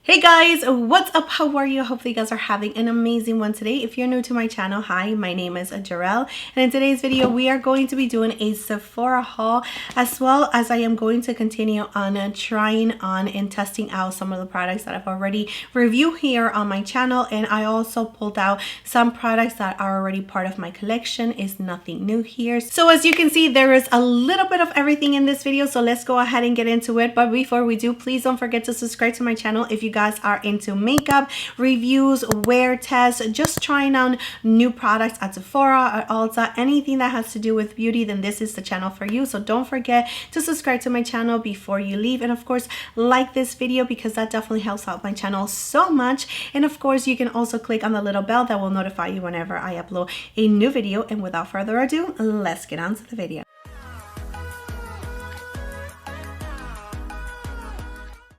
Hey guys, what's up? How are you? Hopefully you guys are having an amazing one today. If you're new to my channel, hi, my name is Jarell, and in today's video we are going to be doing a Sephora haul, as well as I am going to continue on trying on and testing out some of the products that I've already reviewed here on my channel. And I also pulled out some products that are already part of my collection. Is nothing new here. So as you can see, there is a little bit of everything in this video, so let's go ahead and get into it. But before we do, please don't forget to subscribe to my channel if you guys are into makeup reviews, wear tests, just trying on new products at Sephora or Ulta, anything that has to do with beauty, then this is the channel for you. So don't forget to subscribe to my channel before you leave, and of course like this video because that definitely helps out my channel so much. And of course you can also click on the little bell that will notify you whenever I upload a new video. And without further ado, let's get on to the video.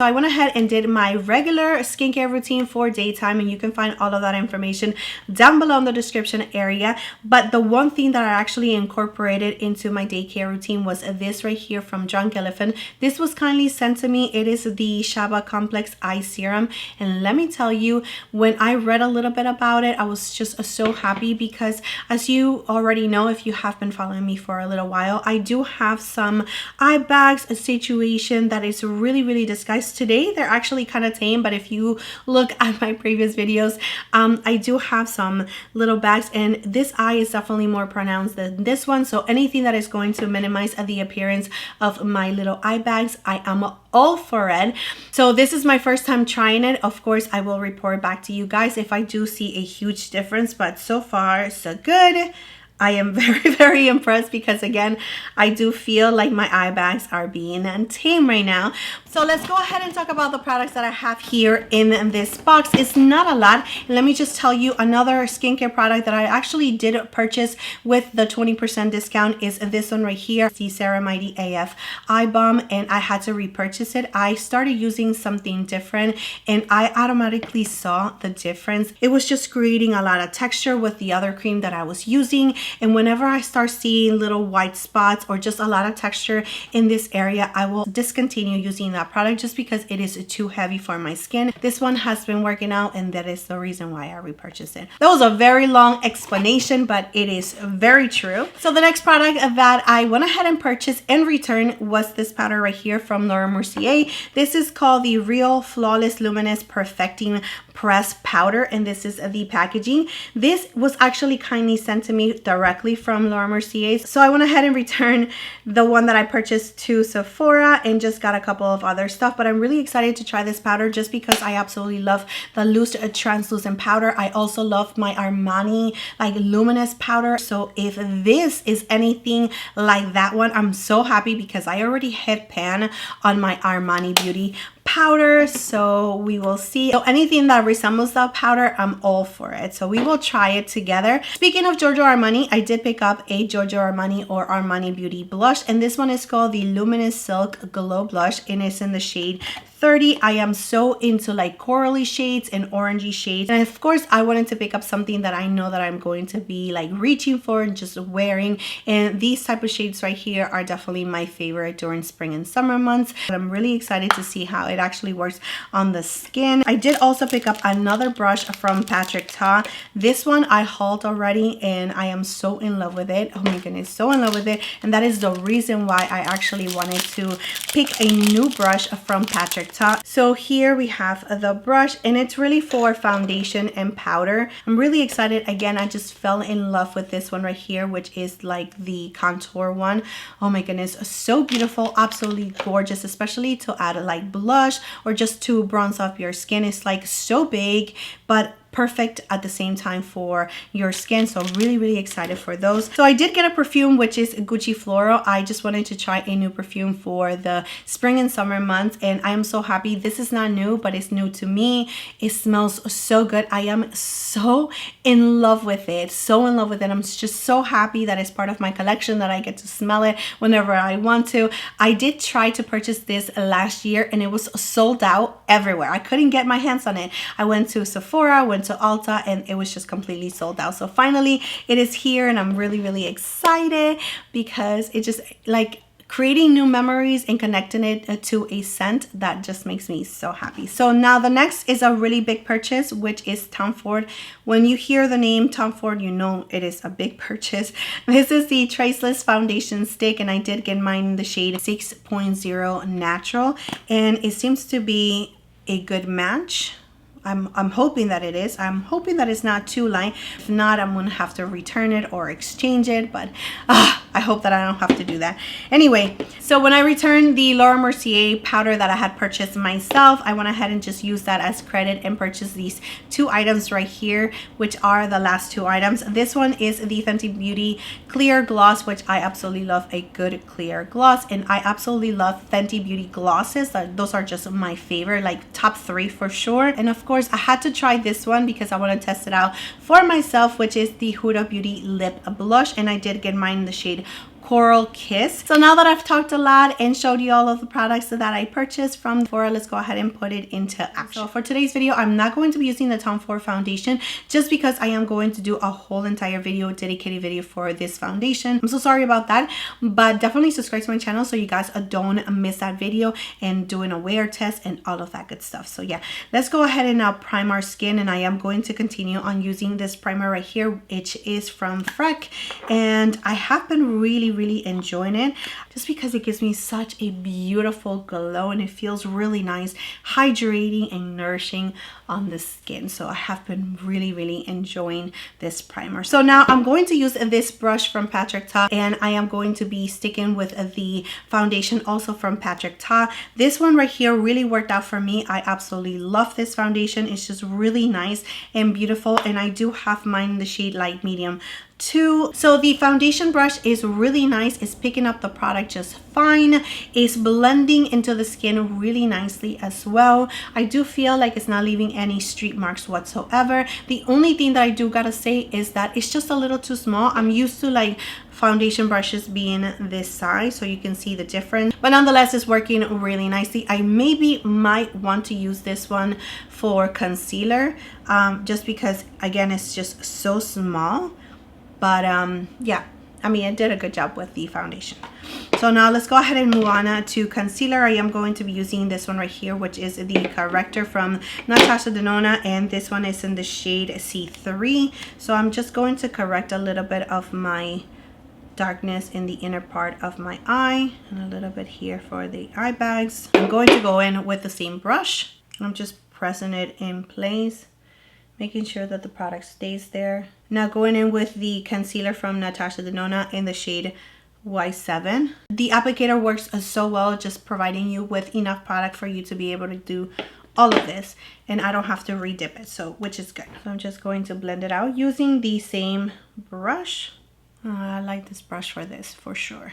So I went ahead and did my regular skincare routine for daytime, and you can find all of that information down below in the description area. But the one thing that I actually incorporated into my daycare routine was this right here from Drunk Elephant. This was kindly sent to me. It is the Shaba Complex Eye Serum, and let me tell you, when I read a little bit about it, I was just so happy because, as you already know, if you have been following me for a little while, I do have some eye bags, a situation that is really disguised. Today they're actually kind of tame, but if you look at my previous videos, I do have some little bags, and this eye is definitely more pronounced than this one. So anything that is going to minimize the appearance of my little eye bags, I am all for it. So this is my first time trying it. Of course I will report back to you guys if I do see a huge difference, but so far so good. I am very impressed because, again, I do feel like my eye bags are being tame right now. So let's go ahead and talk about the products that I have here in this box. It's not a lot. Let me just tell you, another skincare product that I actually did purchase with the 20% discount is this one right here, the Serum AF Eye Balm, and I had to repurchase it. I started using something different and I automatically saw the difference. It was just creating a lot of texture with the other cream that I was using. And whenever I start seeing little white spots or just a lot of texture in this area, I will discontinue using that product just because it is too heavy for my skin. This one has been working out, and that is the reason why I repurchased it. That was a very long explanation, but it is very true. So the next product that I went ahead and purchased and returned was this powder right here from Laura Mercier. This is called the Real Flawless Luminous Perfecting Press Powder, and this is the packaging. This was actually kindly sent to me directly from Laura Mercier, so I went ahead and returned the one that I purchased to Sephora and just got a couple of other stuff. But I'm really excited to try this powder just because I absolutely love the loose translucent powder. I also love my Armani like luminous powder, so if this is anything like that one, I'm so happy because I already hit pan on my Armani Beauty powder, so we will see. So anything that resembles that powder, I'm all for it, so we will try it together. Speaking of Giorgio Armani, I did pick up a Giorgio Armani or Armani Beauty blush, and this one is called the Luminous Silk Glow Blush, and it's in the shade 30. I am so into like corally shades and orangey shades, and of course I wanted to pick up something that I know that I'm going to be like reaching for and just wearing, and these type of shades right here are definitely my favorite during spring and summer months. But I'm really excited to see how it actually works on the skin. I did also pick up another brush from Patrick Ta. This one I hauled already and I am so in love with it. Oh my goodness, so in love with it, and that is the reason why I actually wanted to pick a new brush from Patrick Ta. So here we have the brush, and it's really for foundation and powder. I'm really excited. Again, I just fell in love with this one right here, which is like the contour one. Oh my goodness, so beautiful, absolutely gorgeous, especially to add like blush or just to bronze up your skin. It's like so big but perfect at the same time for your skin, so really excited for those. So I did get a perfume, which is Gucci Floral. I just wanted to try a new perfume for the spring and summer months, and I am so happy. This is not new, but it's new to me. It smells so good. I am so in love with it, I'm just so happy that it's part of my collection, that I get to smell it whenever I want to. I did try to purchase this last year and it was sold out everywhere. I couldn't get my hands on it. I went to Sephora, went to Ulta, and it was just completely sold out. So finally it is here, and I'm really excited because it just like creating new memories and connecting it to a scent that just makes me so happy. So now the next is a really big purchase, which is Tom Ford. When you hear the name Tom Ford, you know it is a big purchase. This is the Traceless Foundation Stick, and I did get mine in the shade 6.0 Natural, and it seems to be a good match. I'm hoping that it is. I'm hoping that it's not too light. If not, I'm gonna have to return it or exchange it, but I hope that I don't have to do that. Anyway, so when I returned the Laura Mercier powder that I had purchased myself, I went ahead and just used that as credit and purchased these two items right here, which are the last two items. This one is the Fenty Beauty Clear Gloss, which I absolutely love a good clear gloss, and I absolutely love Fenty Beauty glosses. Those are just my favorite, like top 3 for sure. And of course, I had to try this one because I want to test it out for myself, which is the Huda Beauty Lip Blush, and I did get mine in the shade Coral Kiss. So now that I've talked a lot and showed you all of the products that I purchased from Sephora, let's go ahead and put it into action. So for today's video, I'm not going to be using the Tom Ford foundation just because I am going to do a whole entire video, dedicated video for this foundation. I'm so sorry about that, but definitely subscribe to my channel so you guys don't miss that video and doing a wear test and all of that good stuff. So yeah, let's go ahead and now prime our skin, and I am going to continue on using this primer right here, which is from Freck, and I have been really enjoying it just because it gives me such a beautiful glow and it feels really nice, hydrating and nourishing on the skin. So I have been really enjoying this primer. So now I'm going to use this brush from Patrick Ta, and I am going to be sticking with the foundation also from Patrick Ta. This one right here really worked out for me. I absolutely love this foundation. It's just really nice and beautiful, and I do have mine in the shade light medium too. So the foundation brush is really nice. It's picking up the product just fine. It's blending into the skin really nicely as well. I do feel like it's not leaving any streak marks whatsoever. The only thing that I do gotta say is that it's just a little too small. I'm used to like foundation brushes being this size, so you can see the difference, but nonetheless it's working really nicely. I maybe might want to use this one for concealer, just because again it's just so small. But yeah, I mean, it did a good job with the foundation. So now let's go ahead and move on to concealer. I am going to be using this one right here, which is the corrector from Natasha Denona, and this one is in the shade C3. So I'm just going to correct a little bit of my darkness in the inner part of my eye and a little bit here for the eye bags. I'm going to go in with the same brush, and I'm just pressing it in place, making sure that the product stays there. Now going in with the concealer from Natasha Denona in the shade Y7. The applicator works so well, just providing you with enough product for you to be able to do all of this, and I don't have to re-dip it, so which is good. So I'm just going to blend it out using the same brush. I like this brush for this for sure.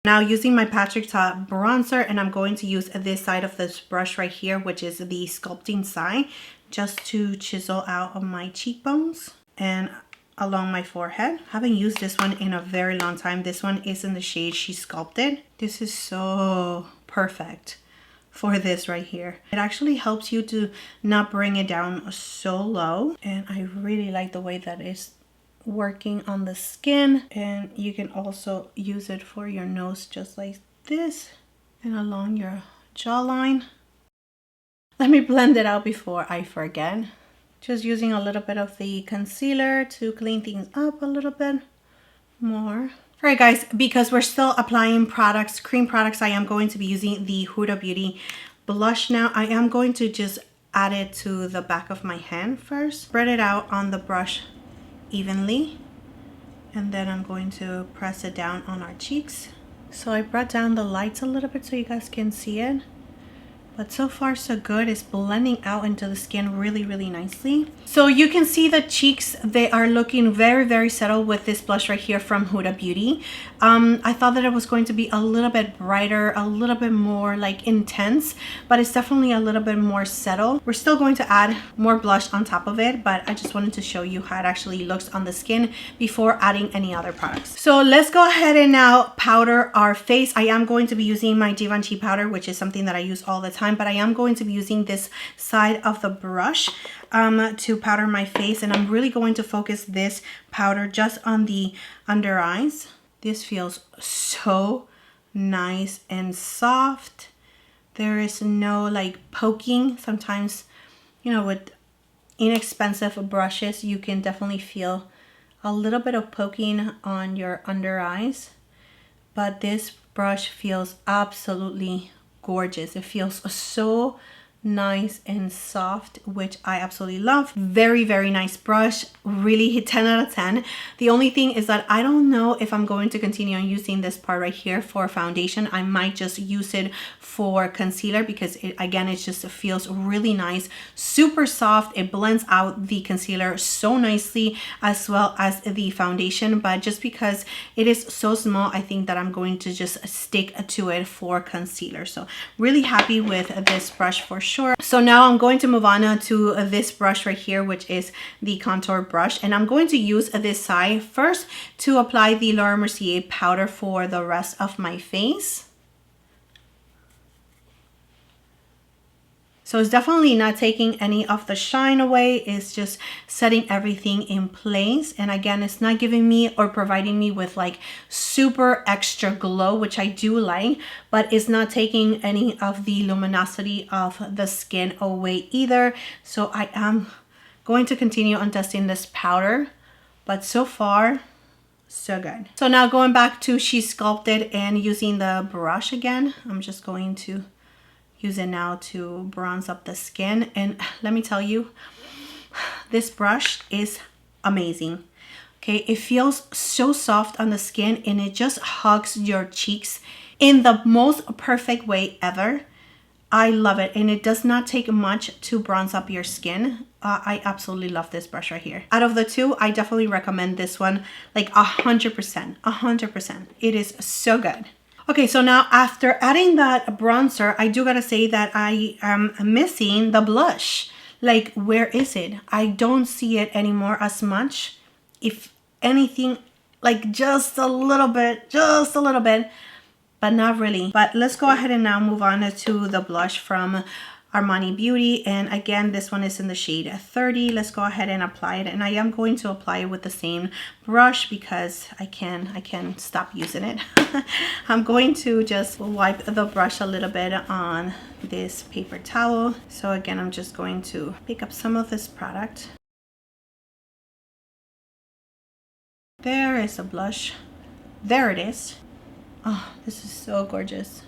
Now using my Patrick Ta bronzer, and I'm going to use this side of this brush right here, which is the sculpting side, just to chisel out of my cheekbones and along my forehead. I haven't used this one in a very long time. This one is in the shade She Sculpted. This is so perfect for this right here. It actually helps you to not bring it down so low, and I really like the way that it's working on the skin. And you can also use it for your nose just like this and along your jawline. Let me blend it out before I forget. Just using a little bit of the concealer to clean things up a little bit more. All right guys, because we're still applying products, cream products, I am going to be using the Huda Beauty blush now. I am going to just add it to the back of my hand first. Spread it out on the brush evenly, and then I'm going to press it down on our cheeks. So I brought down the lights a little bit so you guys can see it, but so far so good. It's blending out into the skin really nicely. So you can see the cheeks, they are looking very settled with this blush right here from Huda Beauty. I thought that it was going to be a little bit brighter, a little bit more like intense, but it's definitely a little bit more settled. We're still going to add more blush on top of it, but I just wanted to show you how it actually looks on the skin before adding any other products. So let's go ahead and now powder our face. I am going to be using my Givenchy powder, which is something that I use all the time. time, but I am going to be using this side of the brush to powder my face, and I'm really going to focus this powder just on the under eyes. This feels so nice and soft. There is no like poking. Sometimes, you know, with inexpensive brushes, you can definitely feel a little bit of poking on your under eyes, but this brush feels absolutely gorgeous. It feels so nice and soft, which I absolutely love. Very, very nice brush. Really hit 10 out of 10. The only thing is that I don't know if I'm going to continue on using this part right here for foundation. I might just use it for concealer because it just feels really nice, super soft. It blends out the concealer so nicely as well as the foundation, but just because it is so small, I think that I'm going to just stick to it for concealer. So really happy with this brush for sure. So now I'm going to move on to this brush right here, which is the contour brush, and I'm going to use this side first to apply the Laura Mercier powder for the rest of my face. So it's definitely not taking any of the shine away. It's just setting everything in place. And again, it's not giving me or providing me with like super extra glow, which I do like, but it's not taking any of the luminosity of the skin away either. So I am going to continue on testing this powder, but so far, so good. So now going back to She Sculpted and using the brush again, I'm just going to use it now to bronze up the skin. And let me tell you, this brush is amazing. Okay, it feels so soft on the skin and it just hugs your cheeks in the most perfect way ever. I love it, and it does not take much to bronze up your skin. I absolutely love this brush right here. Out of the two, I definitely recommend this one like 100%. It is so good. Okay, so now after adding that bronzer, I do gotta say that I am missing the blush. Like, where is it? I don't see it anymore as much. If anything, like just a little bit, but not really. But let's go ahead and now move on to the blush from Armani Beauty, and again this one is in the shade 30. Let's go ahead and apply it, and I am going to apply it with the same brush because I can stop using it. I'm going to just wipe the brush a little bit on this paper towel. So again, I'm just going to pick up some of this product. There is a blush. There it is. Oh, this is so gorgeous.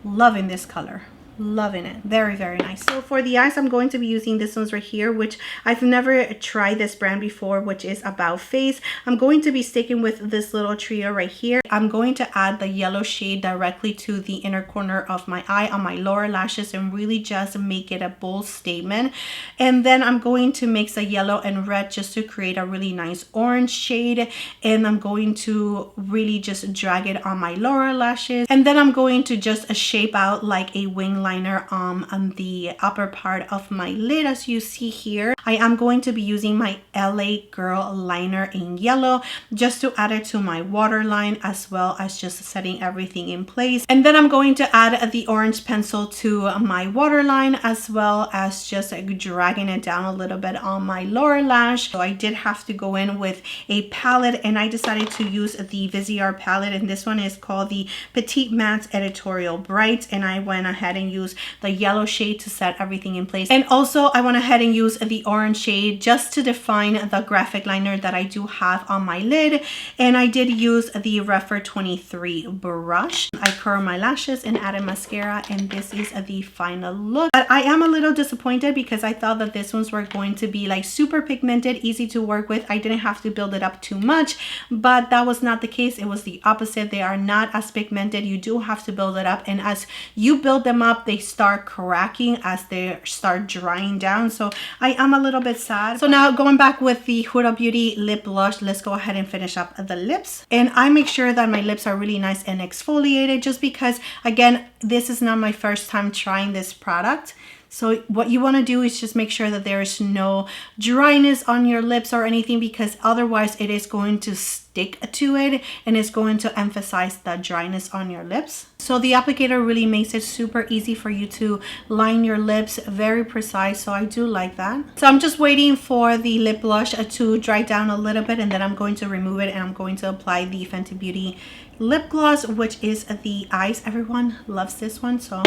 Loving this color. Loving it. Very, very nice. So for the eyes, I'm going to be using this ones right here, which I've never tried this brand before, which is About Face. I'm going to be sticking with this little trio right here. I'm going to add the yellow shade directly to the inner corner of my eye on my lower lashes and really just make it a bold statement. And then I'm going to mix a yellow and red just to create a really nice orange shade. And I'm going to really just drag it on my lower lashes. And then I'm going to just shape out like a wing liner on the upper part of my lid, as you see here. I am going to be using my LA Girl liner in yellow just to add it to my waterline, as well as just setting everything in place. And then I'm going to add the orange pencil to my waterline, as well as just dragging it down a little bit on my lower lash. So I did have to go in with a palette, and I decided to use the Viseart palette, and this one is called the Petite Matte Editorial Bright, and I went ahead and use the yellow shade to set everything in place. And also I went ahead and used the orange shade just to define the graphic liner that I do have on my lid. And I did use the Refer 23 brush. I curled my lashes and added mascara, and this is the final look. But I am a little disappointed because I thought that these ones were going to be like super pigmented, easy to work with. I didn't have to build it up too much, but that was not the case. It was the opposite. They are not as pigmented. You do have to build it up, and as you build them up, they start cracking as they start drying down. So I am a little bit sad. So now going back with the Huda Beauty lip blush, let's go ahead and finish up the lips. And I make sure that my lips are really nice and exfoliated, just because again, this is not my first time trying this product. So what you want to do is just make sure that there is no dryness on your lips or anything, because otherwise it is going to stick to it and it's going to emphasize that dryness on your lips. So the applicator really makes it super easy for you to line your lips, very precise. So I do like that. So I'm just waiting for the lip blush to dry down a little bit, and then I'm going to remove it and I'm going to apply the Fenty Beauty lip gloss, which is the Ice. Everyone loves this one, so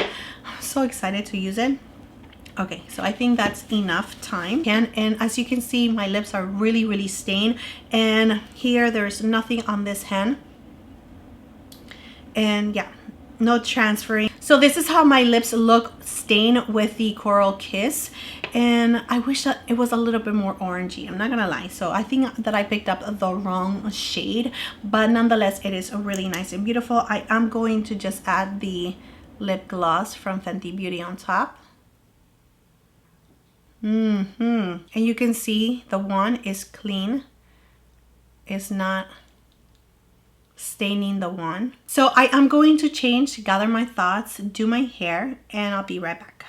I'm so excited to use it. Okay, so I think that's enough time. And as you can see, my lips are really stained, and here there's nothing on this hand, and yeah, no transferring. So this is how my lips look stained with the Coral Kiss, and I wish that it was a little bit more orangey, I'm not gonna lie. So I think that I picked up the wrong shade, but nonetheless it is really nice and beautiful. I am going to just add the lip gloss from Fenty Beauty on top. And you can see the one is clean, it's not staining the one. So I am going to change, gather my thoughts, do my hair, and I'll be right back.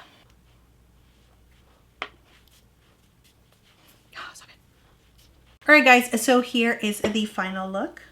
Alright guys, so here is the final look.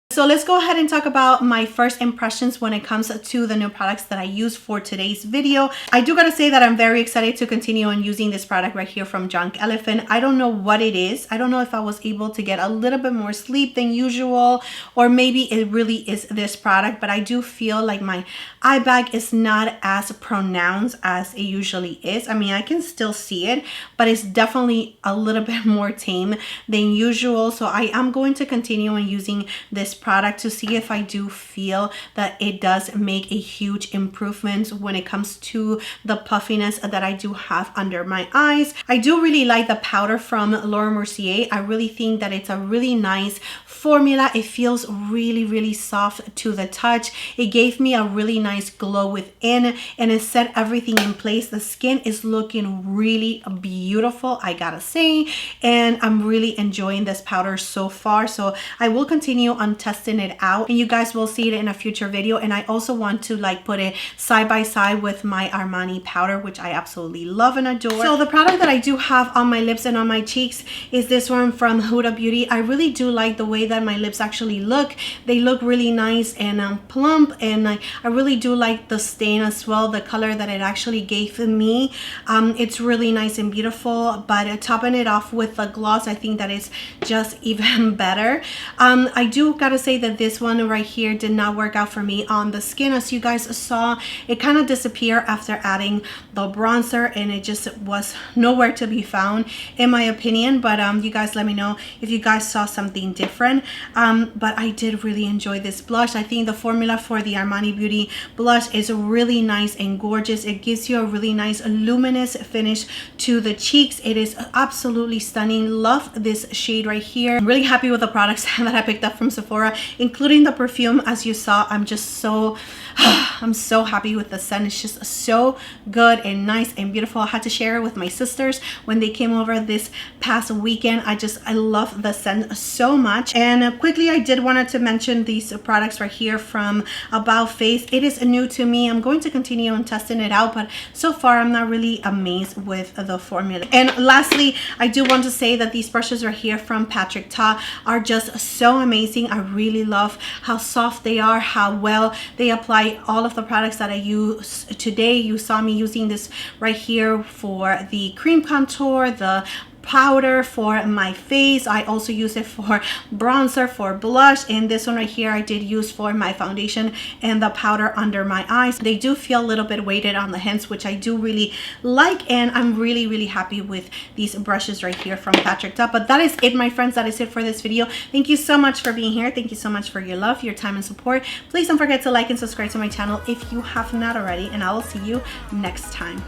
So let's go ahead and talk about my first impressions when it comes to the new products that I use for today's video. I do gotta say that I'm very excited to continue on using this product right here from Junk Elephant. I don't know what it is. I don't know if I was able to get a little bit more sleep than usual, or maybe it really is this product, but I do feel like my eye bag is not as pronounced as it usually is. I mean, I can still see it, but it's definitely a little bit more tame than usual. So I am going to continue on using this product to see if I do feel that it does make a huge improvement when it comes to the puffiness that I do have under my eyes. I do really like the powder from Laura Mercier. I really think that it's a really nice formula. It feels really soft to the touch. It gave me a really nice glow within, and it set everything in place. The skin is looking really beautiful, I gotta say, and I'm really enjoying this powder so far. So I will continue on testing it out, and you guys will see it in a future video. And I also want to like put it side by side with my Armani powder, which I absolutely love and adore. So the product that I do have on my lips and on my cheeks is this one from Huda Beauty. I really do like the way that my lips actually look. They look really nice and plump, and I really do like the stain as well, the color that it actually gave me. It's really nice and beautiful, but topping it off with the gloss, I think that is just even better. I do gotta say that this one right here did not work out for me on the skin. As you guys saw, it kind of disappeared after adding the bronzer, and it just was nowhere to be found in my opinion. But you guys let me know if you guys saw something different. But I did really enjoy this blush. I think the formula for the Armani Beauty blush is really nice and gorgeous. It gives you a really nice luminous finish to the cheeks. It is absolutely stunning. Love this shade right here. I'm really happy with the products that I picked up from Sephora, including the perfume. As you saw, I'm so happy with the scent. It's just so good and nice and beautiful. I had to share it with my sisters when they came over this past weekend. I love the scent so much. And quickly, I did wanted to mention these products right here from About Face. It is new to me. I'm going to continue on testing it out, but so far I'm not really amazed with the formula. And lastly, I do want to say that these brushes right here from Patrick Ta are just so amazing. I really love how soft they are, how well they apply all of the products that I use today. You saw me using this right here for the cream contour, the powder for my face. I also use it for bronzer, for blush, and this one right here I did use for my foundation and the powder under my eyes. They do feel a little bit weighted on the hands, which I do really like, and I'm really happy with these brushes right here from Patrick Ta. But that is it, my friends. That is it for this video. Thank you so much for being here. Thank you so much for your love, your time, and support. Please don't forget to like and subscribe to my channel if you have not already, and I will see you next time.